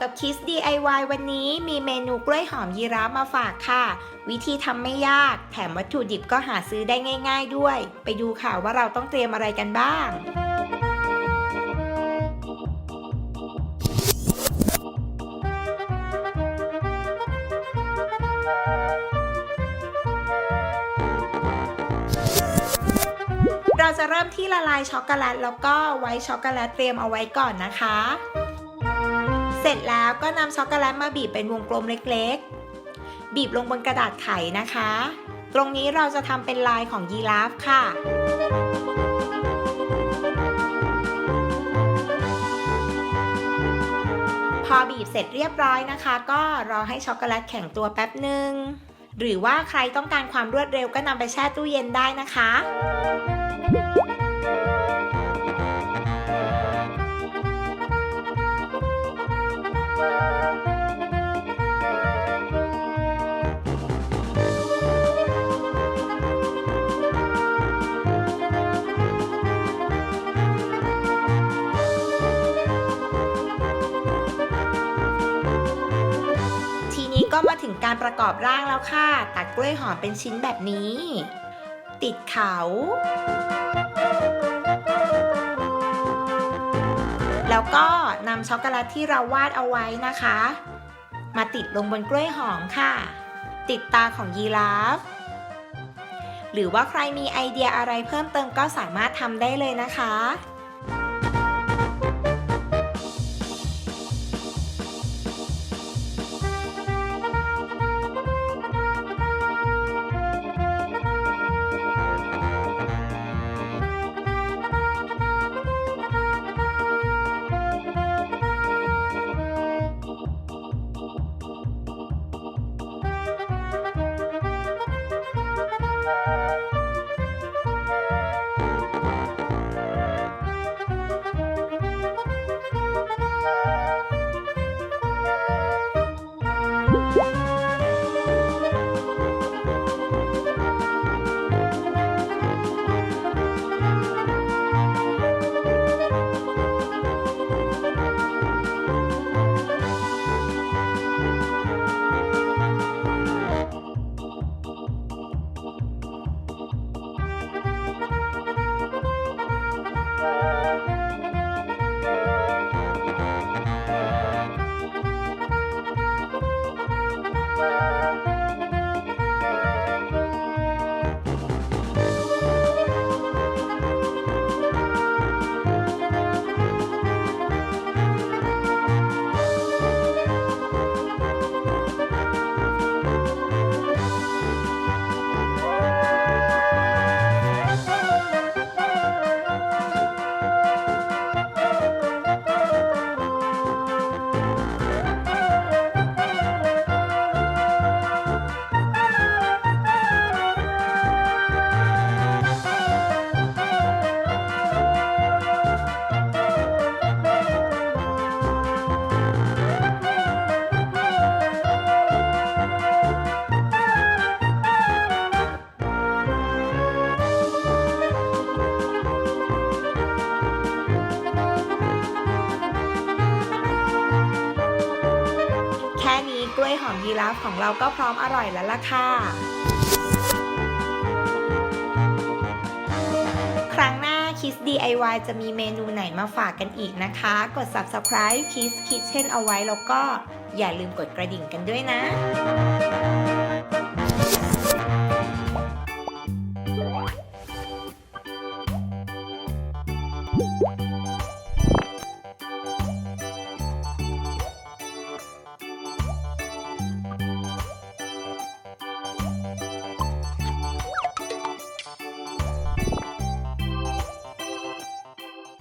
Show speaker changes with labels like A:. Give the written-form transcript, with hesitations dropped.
A: กับ Kids DIY วันนี้มีเมนูกล้วยหอมยีราฟมาฝากค่ะ วิธีทำไม่ยากแถมวัตถุดิบก็หาซื้อได้ง่ายๆด้วยไปดูค่ะว่าเราต้องเตรียมอะไรกันบ้างเราจะเริ่มที่ละลายช็อกโกแลตแล้วก็ไวท์ช็อกโกแลตเตรียมเอาไว้ก่อนนะคะเสร็จแล้วก็นำช็อกโกแลตมาบีบเป็นวงกลมเล็กๆบีบลงบนกระดาษไขนะคะตรงนี้เราจะทำเป็นลายของยีราฟค่ะพอบีบเสร็จเรียบร้อยนะคะก็รอให้ช็อกโกแลตแข็งตัวแป๊บหนึ่งหรือว่าใครต้องการความรวดเร็วก็นำไปแช่ตู้เย็นได้นะคะก็มาถึงการประกอบร่างแล้วค่ะตัดกล้วยหอมเป็นชิ้นแบบนี้ ติดเขาแล้วก็นำช็อกโกแลตที่เราวาดเอาไว้นะคะมาติดลงบนกล้วยหอมค่ะติดตาของยีราฟหรือว่าใครมีไอเดียอะไรเพิ่มเติมก็สามารถทำได้เลยนะคะแค่นี้กล้วยหอมยีราฟของเราก็พร้อมอร่อยแล้วล่ะค่ะครั้งหน้า Kids DIY จะมีเมนูไหนมาฝากกันอีกนะคะกด Subscribe Kids Kitchen เอาไว้แล้วก็อย่าลืมกดกระดิ่งกันด้วยนะ